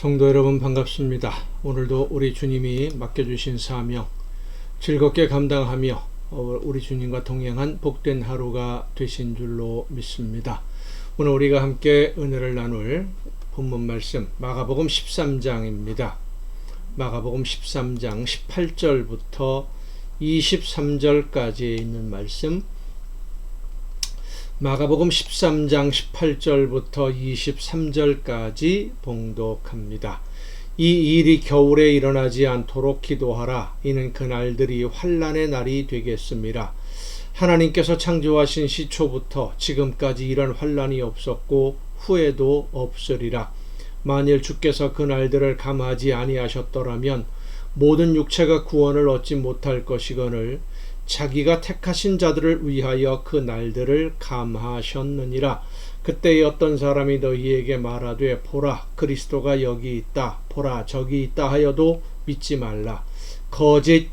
성도 여러분 반갑습니다. 오늘도 우리 주님이 맡겨주신 사명 즐겁게 감당하며 우리 주님과 동행한 복된 하루가 되신 줄로 믿습니다. 오늘 우리가 함께 은혜를 나눌 본문 말씀 마가복음 13장입니다. 마가복음 13장 18절부터 23절까지 있는 말씀, 마가복음 13장 18절부터 23절까지 봉독합니다. 이 일이 겨울에 일어나지 않도록 기도하라. 이는 그날들이 환난의 날이 되겠습니다. 하나님께서 창조하신 시초부터 지금까지 이런 환난이 없었고 후에도 없으리라. 만일 주께서 그날들을 감하지 아니하셨더라면 모든 육체가 구원을 얻지 못할 것이거늘 자기가 택하신 자들을 위하여 그 날들을 감하셨느니라. 그때에 어떤 사람이 너희에게 말하되 보라 그리스도가 여기 있다, 보라 저기 있다 하여도 믿지 말라. 거짓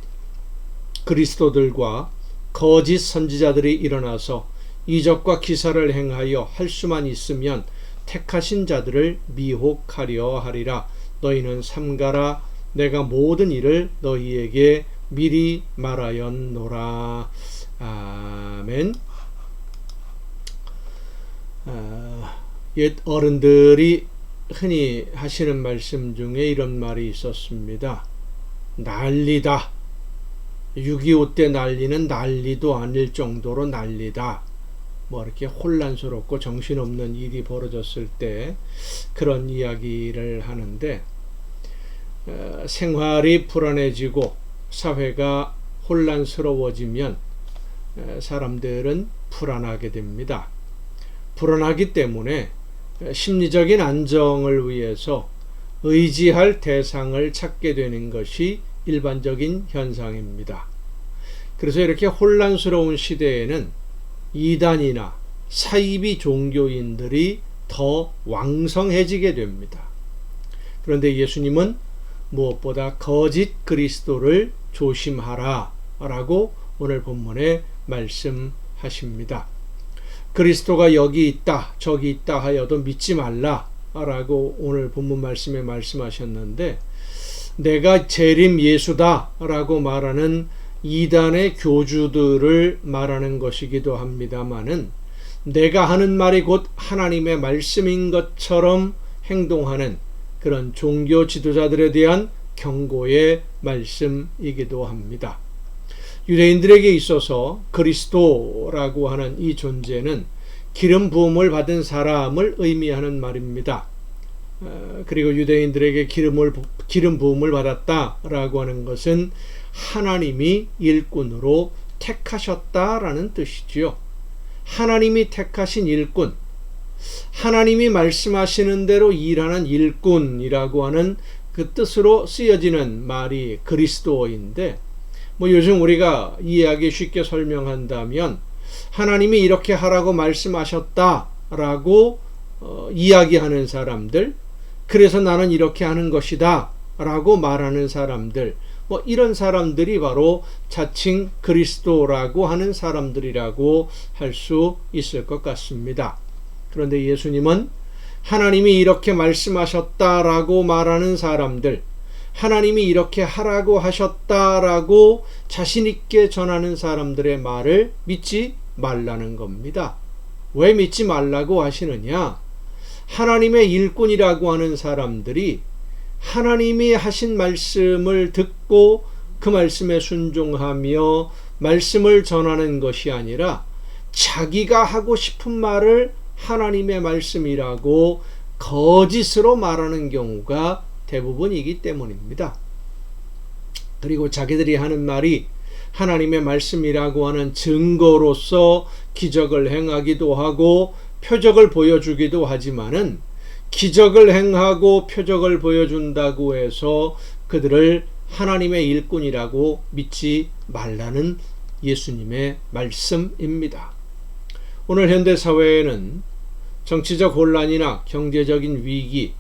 그리스도들과 거짓 선지자들이 일어나서 이적과 기사를 행하여 할 수만 있으면 택하신 자들을 미혹하려 하리라. 너희는 삼가라. 내가 모든 일을 너희에게 미리 말하였노라. 아멘. 옛 어른들이 흔히 하시는 말씀 중에 이런 말이 있었습니다. 난리다. 6.25 때 난리는 난리도 아닐 정도로 난리다. 뭐 이렇게 혼란스럽고 정신없는 일이 벌어졌을 때 그런 이야기를 하는데, 생활이 불안해지고 사회가 혼란스러워지면 사람들은 불안하게 됩니다. 불안하기 때문에 심리적인 안정을 위해서 의지할 대상을 찾게 되는 것이 일반적인 현상입니다. 그래서 이렇게 혼란스러운 시대에는 이단이나 사이비 종교인들이 더 왕성해지게 됩니다. 그런데 예수님은 무엇보다 거짓 그리스도를 조심하라 라고 오늘 본문에 말씀하십니다. 그리스도가 여기 있다 저기 있다 하여도 믿지 말라 라고 오늘 본문 말씀에 말씀하셨는데, 내가 재림 예수다 라고 말하는 이단의 교주들을 말하는 것이기도 합니다마는, 내가 하는 말이 곧 하나님의 말씀인 것처럼 행동하는 그런 종교 지도자들에 대한 경고의 말씀이기도 합니다. 유대인들에게 있어서 그리스도라고 하는 이 존재는 기름 부음을 받은 사람을 의미하는 말입니다. 그리고 유대인들에게 기름 부음을 받았다라고 하는 것은 하나님이 일꾼으로 택하셨다라는 뜻이지요. 하나님이 택하신 일꾼, 하나님이 말씀하시는 대로 일하는 일꾼이라고 하는 그 뜻으로 쓰여지는 말이 그리스도인데, 요즘 우리가 이해하기 쉽게 설명한다면 하나님이 이렇게 하라고 말씀하셨다라고 이야기하는 사람들, 그래서 나는 이렇게 하는 것이다 라고 말하는 사람들, 이런 사람들이 바로 자칭 그리스도라고 하는 사람들이라고 할 수 있을 것 같습니다. 그런데 예수님은 하나님이 이렇게 말씀하셨다라고 말하는 사람들, 하나님이 이렇게 하라고 하셨다라고 자신있게 전하는 사람들의 말을 믿지 말라는 겁니다. 왜 믿지 말라고 하시느냐? 하나님의 일꾼이라고 하는 사람들이 하나님이 하신 말씀을 듣고 그 말씀에 순종하며 말씀을 전하는 것이 아니라 자기가 하고 싶은 말을 하나님의 말씀이라고 거짓으로 말하는 경우가 대부분이기 때문입니다. 그리고 자기들이 하는 말이 하나님의 말씀이라고 하는 증거로서 기적을 행하기도 하고 표적을 보여주기도 하지만은, 기적을 행하고 표적을 보여준다고 해서 그들을 하나님의 일꾼이라고 믿지 말라는 예수님의 말씀입니다. 오늘 현대 사회에는 정치적 혼란이나 경제적인 위기,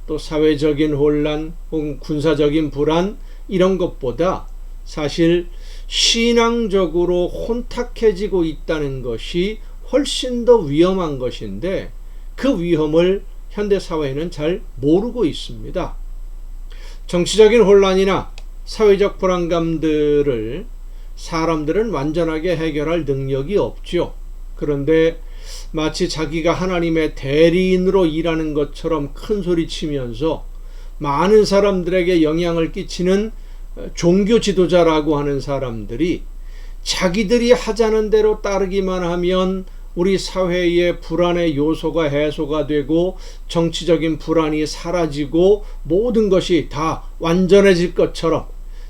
또 사회적인 혼란 혹은 군사적인 불안, 이런 것보다 사실 신앙적으로 혼탁해지고 있다는 것이 훨씬 더 위험한 것인데, 그 위험을 현대 사회는 잘 모르고 있습니다. 정치적인 혼란이나 사회적 불안감들을 사람들은 완전하게 해결할 능력이 없죠. 그런데 마치 자기가 하나님의 대리인으로 일하는 것처럼 큰 소리 치면서 많은 사람들에게 영향을 끼치는 종교 지도자라고 하는 사람들이 자기들이 하자는 대로 따르기만 하면 우리 사회의 불안의 요소가 해소가 되고 정치적인 불안이 사라지고 모든 것이 다 완전해질 것처럼,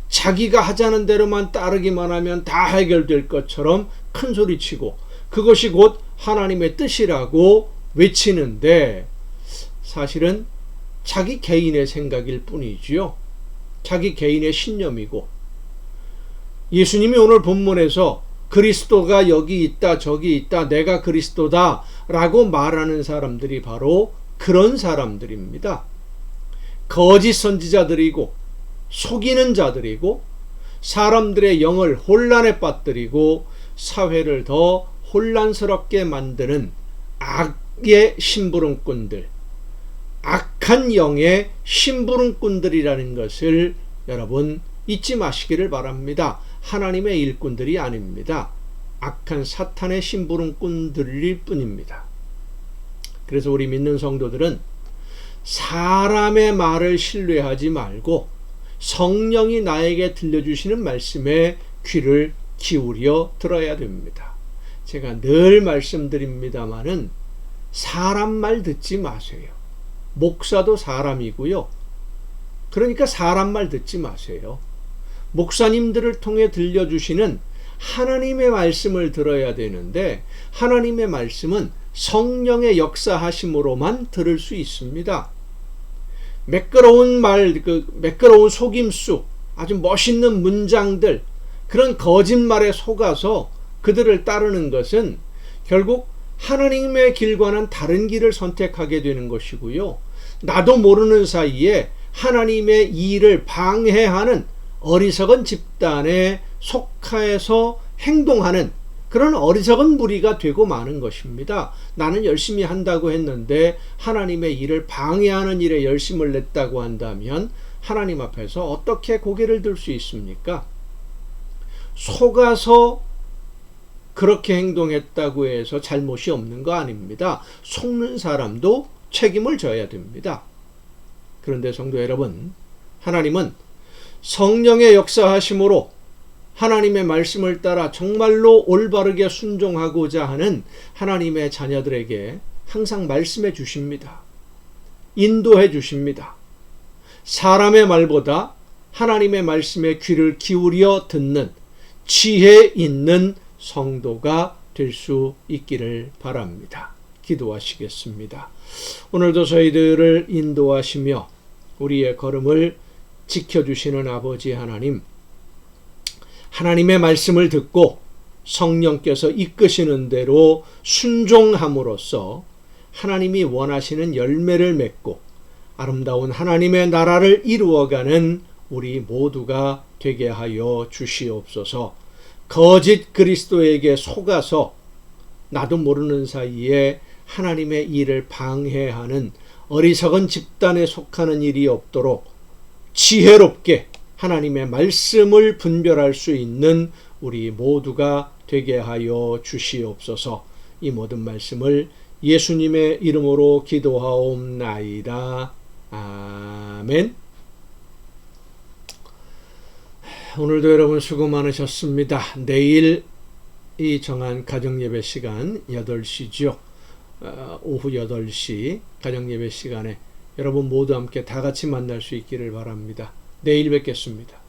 자기가 하자는 대로만 따르기만 하면 다 해결될 것처럼 큰 소리치고 그것이 곧 하나님의 뜻이라고 외치는데, 사실은 자기 개인의 생각일 뿐이지요. 자기 개인의 신념이고, 예수님이 오늘 본문에서 그리스도가 여기 있다 저기 있다 내가 그리스도다 라고 말하는 사람들이 바로 그런 사람들입니다. 거짓 선지자들이고 속이는 자들이고 사람들의 영을 혼란에 빠뜨리고 사회를 더 혼란스럽게 만드는 악의 심부름꾼들, 악한 영의 심부름꾼들이라는 것을 여러분 잊지 마시기를 바랍니다. 하나님의 일꾼들이 아닙니다. 악한 사탄의 심부름꾼들일 뿐입니다. 그래서 우리 믿는 성도들은 사람의 말을 신뢰하지 말고 성령이 나에게 들려주시는 말씀에 귀를 기울여 들어야 됩니다. 제가 늘 말씀드립니다마는 사람 말 듣지 마세요. 목사도 사람이고요. 그러니까 사람 말 듣지 마세요. 목사님들을 통해 들려주시는 하나님의 말씀을 들어야 되는데, 하나님의 말씀은 성령의 역사하심으로만 들을 수 있습니다. 매끄러운 말, 매끄러운 속임수, 아주 멋있는 문장들, 그런 거짓말에 속아서 그들을 따르는 것은 결국 하나님의 길과는 다른 길을 선택하게 되는 것이고요. 나도 모르는 사이에 하나님의 일을 방해하는 어리석은 집단에 속해서 행동하는 그런 어리석은 무리가 되고 마는 것입니다. 나는 열심히 한다고 했는데 하나님의 일을 방해하는 일에 열심을 냈다고 한다면 하나님 앞에서 어떻게 고개를 들 수 있습니까? 속아서 그렇게 행동했다고 해서 잘못이 없는 거 아닙니다. 속는 사람도 책임을 져야 됩니다. 그런데 성도 여러분, 하나님은 성령의 역사하심으로 하나님의 말씀을 따라 정말로 올바르게 순종하고자 하는 하나님의 자녀들에게 항상 말씀해 주십니다. 인도해 주십니다. 사람의 말보다 하나님의 말씀에 귀를 기울여 듣는 지혜 있는 성도가 될 수 있기를 바랍니다. 기도하시겠습니다. 오늘도 저희들을 인도하시며 우리의 걸음을 지켜주시는 아버지 하나님, 하나님의 말씀을 듣고 성령께서 이끄시는 대로 순종함으로써 하나님이 원하시는 열매를 맺고 아름다운 하나님의 나라를 이루어가는 우리 모두가 되게 하여 주시옵소서. 거짓 그리스도에게 속아서 나도 모르는 사이에 하나님의 일을 방해하는 어리석은 집단에 속하는 일이 없도록 지혜롭게 하나님의 말씀을 분별할 수 있는 우리 모두가 되게 하여 주시옵소서. 이 모든 말씀을 예수님의 이름으로 기도하옵나이다. 아멘. 오늘도 여러분 수고 많으셨습니다. 내일 이 정한 가정예배 시간 8시죠. 오후 8시 가정예배 시간에 여러분 모두 함께 다 같이 만날 수 있기를 바랍니다. 내일 뵙겠습니다.